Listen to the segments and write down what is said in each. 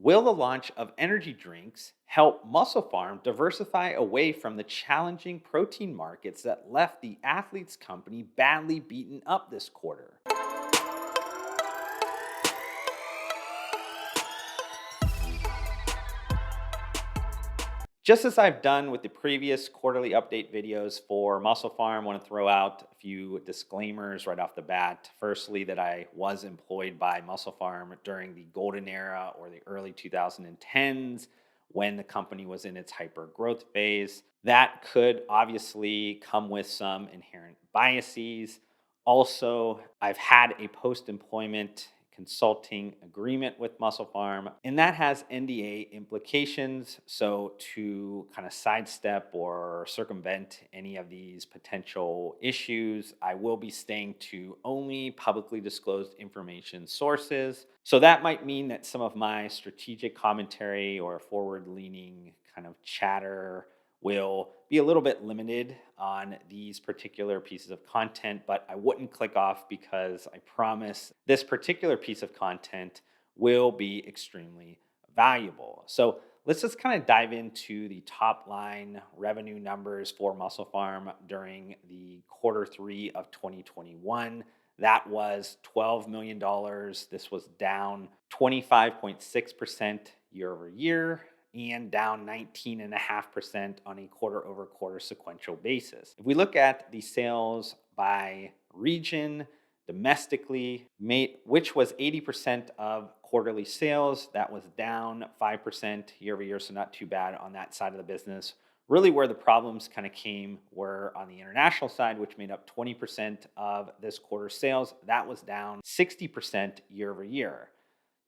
Will the launch of energy drinks help MusclePharm diversify away from the challenging protein markets that left the athletes company badly beaten up this quarter? Just as I've done with the previous quarterly update videos for MusclePharm, I want to throw out a few disclaimers right off the bat. Firstly, that I was employed by MusclePharm during the golden era or the early 2010s when the company was in its hyper growth phase. That could obviously come with some inherent biases. Also, I've had a post employment consulting agreement with MusclePharm, and that has NDA implications. So, to kind of sidestep or circumvent any of these potential issues, I will be staying to only publicly disclosed information sources. So, that might mean that some of my strategic commentary or forward leaning kind of chatter will be a little bit limited on these particular pieces of content, but I wouldn't click off because I promise this particular piece of content will be extremely valuable. So let's just kind of dive into the top line revenue numbers for MusclePharm during the quarter three of 2021. That was $12 million. This was down 25.6% year over year and down 19.5% on a quarter over quarter sequential basis. If we look at the sales by region, domestically, which was 80% of quarterly sales, that was down 5% year over year, so not too bad on that side of the business. Really, where the problems kind of came were on the international side, which made up 20% of this quarter's sales. That was down 60% year over year.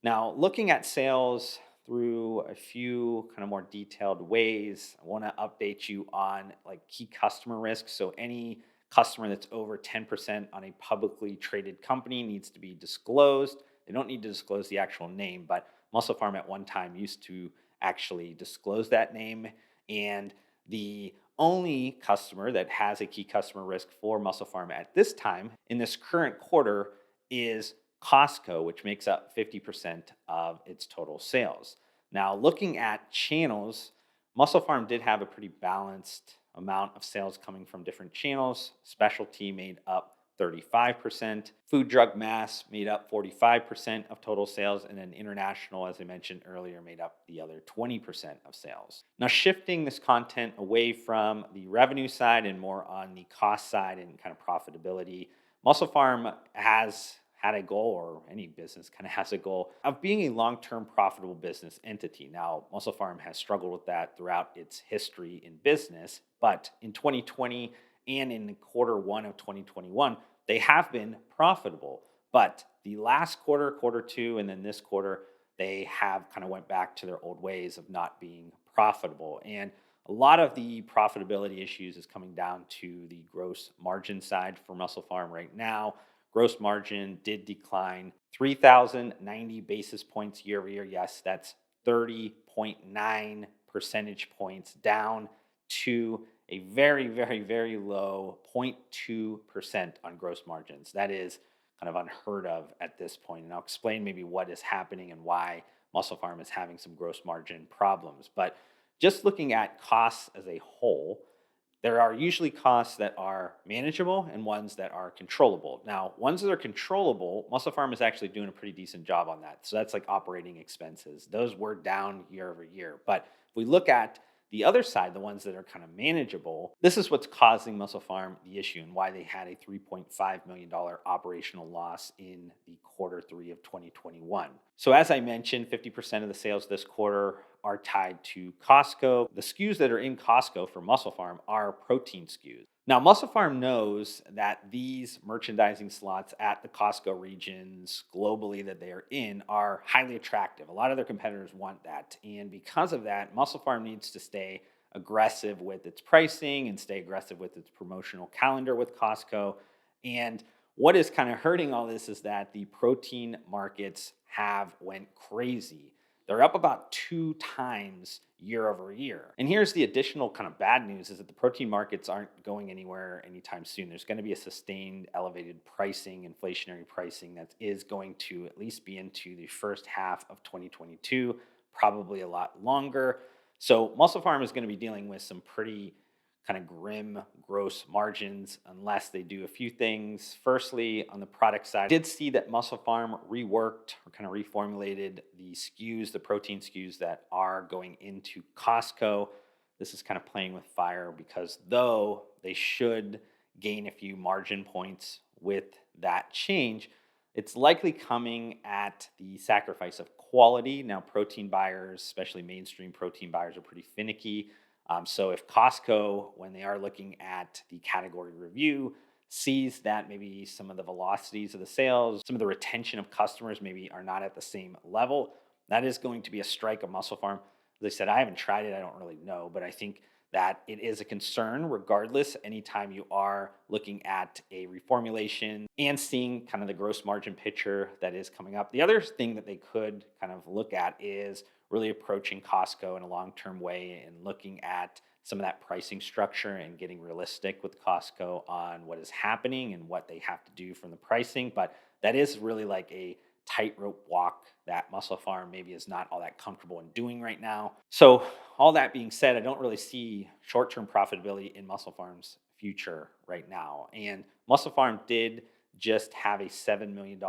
Now, looking at sales through a few kind of more detailed ways, I want to update you on like key customer risks. So any customer that's over 10% on a publicly traded company needs to be disclosed. They don't need to disclose the actual name, but MusclePharm at one time used to actually disclose that name. And the only customer that has a key customer risk for MusclePharm at this time in this current quarter is Costco, which makes up 50% of its total sales. Now, looking at channels, MusclePharm did have a pretty balanced amount of sales coming from different channels. Specialty made up 35%, food, drug, mass made up 45% of total sales, and then international, as I mentioned earlier, made up the other 20% of sales. Now, shifting this content away from the revenue side and more on the cost side and kind of profitability, MusclePharm has had a goal, or any business kind of has a goal, of being a long-term profitable business entity. Now, MusclePharm has struggled with that throughout its history in business, but in 2020 and in quarter one of 2021, they have been profitable. But the last quarter, quarter two, and then this quarter, they have kind of went back to their old ways of not being profitable. And a lot of the profitability issues is coming down to the gross margin side for MusclePharm right now. Gross margin did decline 3,090 basis points year over year. Yes, that's 30.9 percentage points down to a very, very, very low 0.2% on gross margins. That is kind of unheard of at this point. And I'll explain maybe what is happening and why MusclePharm is having some gross margin problems. But just looking at costs as a whole, there are usually costs that are manageable and ones that are controllable. Now, ones that are controllable, MusclePharm is actually doing a pretty decent job on that. So that's like operating expenses. Those were down year over year. But if we look at the other side, the ones that are kind of manageable, this is what's causing MusclePharm the issue and why they had a $3.5 million operational loss in the quarter three of 2021. So as I mentioned, 50% of the sales this quarter are tied to Costco. The SKUs that are in Costco for MusclePharm are protein SKUs. Now, MusclePharm knows that these merchandising slots at the Costco regions globally that they are in are highly attractive. A lot of their competitors want that. And because of that, MusclePharm needs to stay aggressive with its pricing and stay aggressive with its promotional calendar with Costco. And what is kind of hurting all this is that the protein markets have went crazy. They're up about 2 times year over year. And here's the additional kind of bad news is that the protein markets aren't going anywhere anytime soon. There's going to be a sustained elevated pricing, inflationary pricing that is going to at least be into the first half of 2022, probably a lot longer. So MusclePharm is going to be dealing with some pretty kind of grim gross margins unless they do a few things. Firstly, on the product side, I did see that MusclePharm reworked or kind of reformulated the SKUs, the protein SKUs that are going into Costco. This is kind of playing with fire because though they should gain a few margin points with that change, it's likely coming at the sacrifice of quality. Now, protein buyers, especially mainstream protein buyers, are pretty finicky. So if Costco, when they are looking at the category review, sees that maybe some of the velocities of the sales, some of the retention of customers maybe are not at the same level, that is going to be a strike of MusclePharm. As I said, I haven't tried it. I don't really know, but I think that it is a concern regardless anytime you are looking at a reformulation and seeing kind of the gross margin picture that is coming up. The other thing that they could kind of look at is really approaching Costco in a long-term way and looking at some of that pricing structure and getting realistic with Costco on what is happening and what they have to do from the pricing. But that is really like a tightrope walk that MusclePharm maybe is not all that comfortable in doing right now. So all that being said, I don't really see short-term profitability in MusclePharm's future right now. And MusclePharm did just have a $7 million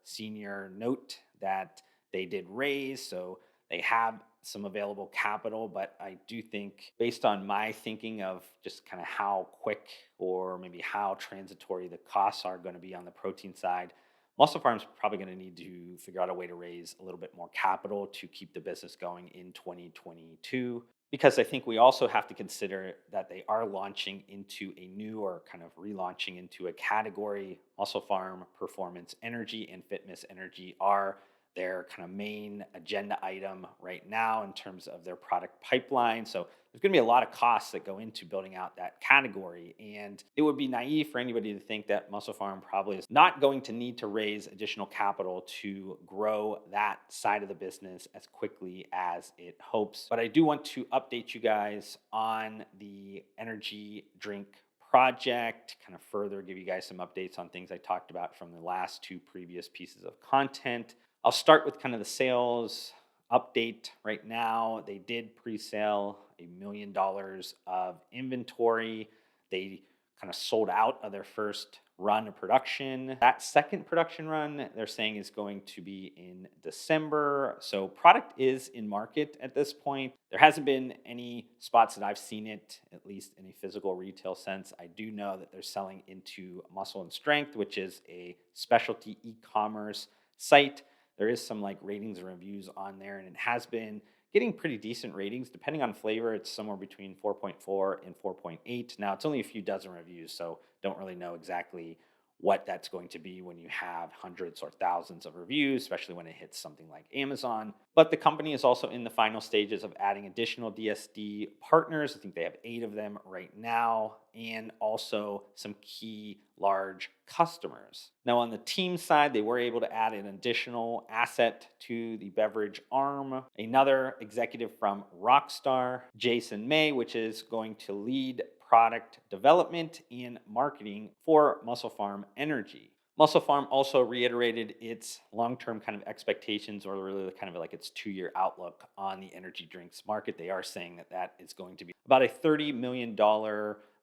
senior note that they did raise. So they have some available capital, but I do think based on my thinking of just kind of how quick or maybe how transitory the costs are going to be on the protein side, MusclePharm is probably going to need to figure out a way to raise a little bit more capital to keep the business going in 2022. Because I think we also have to consider that they are launching into a new or kind of relaunching into a category. MusclePharm Performance Energy and fitmiss Energy are their kind of main agenda item right now in terms of their product pipeline. So there's going to be a lot of costs that go into building out that category. And it would be naive for anybody to think that MusclePharm probably is not going to need to raise additional capital to grow that side of the business as quickly as it hopes. But I do want to update you guys on the energy drink project, kind of further give you guys some updates on things I talked about from the last two previous pieces of content. I'll start with kind of the sales update right now. They did pre-sale $1 million of inventory. They kind of sold out of their first run of production. That second production run, they're saying, is going to be in December. So product is in market at this point. There hasn't been any spots that I've seen it, at least in a physical retail sense. I do know that they're selling into Muscle and Strength, which is a specialty e-commerce site. There is some like ratings and reviews on there, and it has been getting pretty decent ratings. Depending on flavor, it's somewhere between 4.4 and 4.8. Now, it's only a few dozen reviews, so don't really know exactly what that's going to be when you have hundreds or thousands of reviews, especially when it hits something like Amazon. But the company is also in the final stages of adding additional DSD partners. I think they have 8 of them right now, and also some key large customers. Now, on the team side, they were able to add an additional asset to the beverage arm, another executive from Rockstar, Jason May, which is going to lead product development and marketing for MusclePharm Energy. MusclePharm also reiterated its long-term kind of expectations, or really kind of like its 2-year outlook on the energy drinks market. They are saying that that is going to be about a $30 million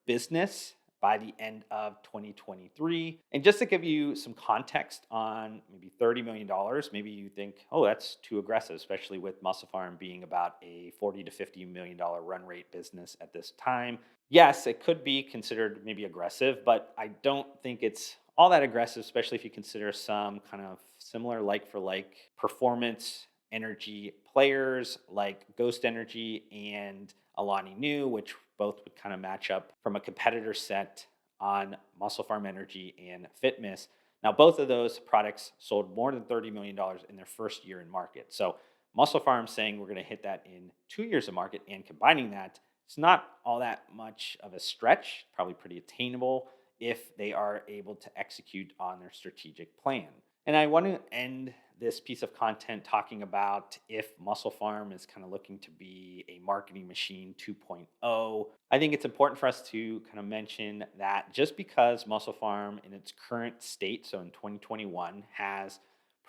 business by the end of 2023. And just to give you some context on maybe $30 million, maybe you think, oh, that's too aggressive, especially with MusclePharm being about a $40 to $50 million run rate business at this time. Yes, it could be considered maybe aggressive, but I don't think it's all that aggressive, especially if you consider some kind of similar like-for-like performance energy players like Ghost Energy and Alani Nu, which both would kind of match up from a competitor set on MusclePharm Energy and fitmiss. Now, both of those products sold more than $30 million in their first year in market. So MusclePharm saying we're going to hit that in 2 years of market, and combining that, it's not all that much of a stretch, probably pretty attainable if they are able to execute on their strategic plan. And I want to end this piece of content talking about if MusclePharm is kind of looking to be a marketing machine 2.0. I think it's important for us to kind of mention that just because MusclePharm in its current state, so in 2021, has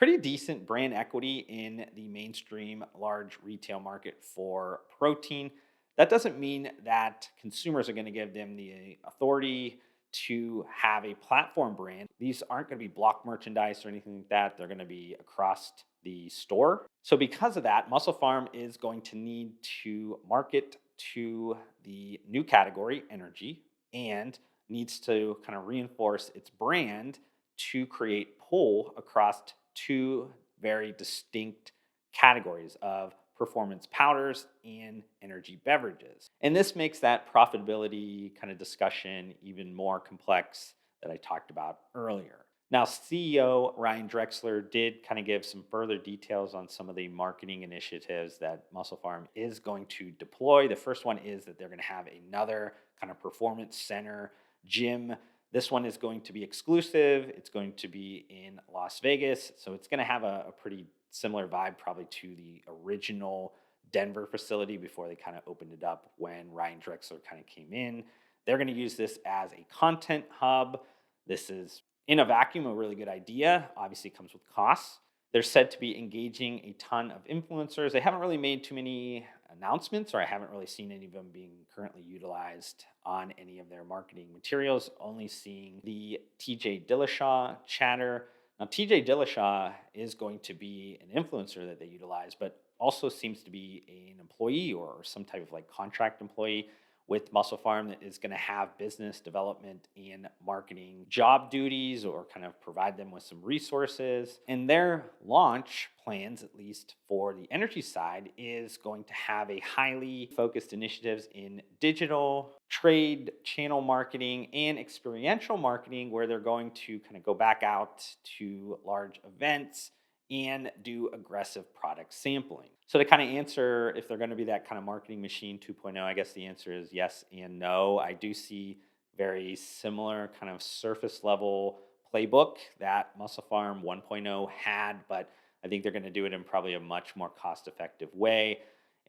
pretty decent brand equity in the mainstream large retail market for protein. That doesn't mean that consumers are going to give them the authority to have a platform brand. These aren't going to be block merchandise or anything like that. They're going to be across the store. So, because of that, Muscle Farm is going to need to market to the new category, energy, and needs to kind of reinforce its brand to create pull across two very distinct categories of performance powders and energy beverages. And this makes that profitability kind of discussion even more complex that I talked about earlier. Now, CEO Ryan Drexler did kind of give some further details on some of the marketing initiatives that Muscle Farm is going to deploy. The first one is that they're going to have another kind of performance center gym. This one is going to be exclusive. It's going to be in Las Vegas. So it's going to have a pretty similar vibe probably to the original Denver facility before they kind of opened it up when Ryan Drexler kind of came in. They're going to use this as a content hub. This is, in a vacuum, a really good idea. Obviously, it comes with costs. They're said to be engaging a ton of influencers. They haven't really made too many announcements, or I haven't really seen any of them being currently utilized on any of their marketing materials, only seeing the TJ Dillashaw chatter. Now, TJ Dillashaw is going to be an influencer that they utilize, but also seems to be an employee or some type of like contract employee with Muscle Farm that is going to have business development and marketing job duties or kind of provide them with some resources. And their launch plans, at least for the energy side, is going to have a highly focused initiatives in digital, trade, channel marketing, and experiential marketing, where they're going to kind of go back out to large events and do aggressive product sampling. So to kind of answer if they're going to be that kind of marketing machine 2.0, I guess the answer is yes and no. I do see very similar kind of surface level playbook that Muscle Farm 1.0 had, but I think they're going to do it in probably a much more cost effective way.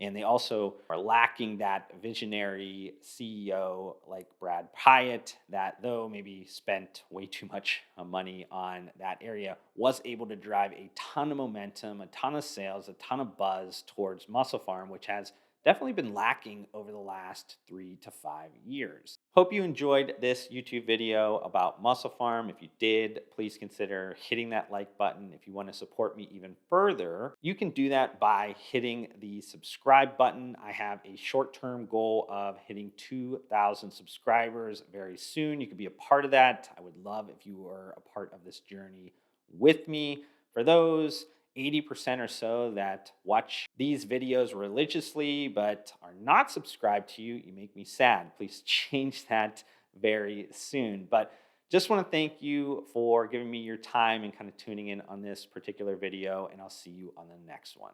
And they also are lacking that visionary CEO like Brad Pyatt that, though maybe spent way too much money on that area, was able to drive a ton of momentum, a ton of sales, a ton of buzz towards Muscle Farm, which has definitely been lacking over the last 3 to 5 years. Hope you enjoyed this YouTube video about Muscle Farm. If you did, please consider hitting that like button. If you want to support me even further, you can do that by hitting the subscribe button. I have a short-term goal of hitting 2,000 subscribers very soon. You could be a part of that. I would love if you were a part of this journey with me. For those 80% or so that watch these videos religiously but are not subscribed to you, you make me sad. Please change that very soon. But just want to thank you for giving me your time and kind of tuning in on this particular video, and I'll see you on the next one.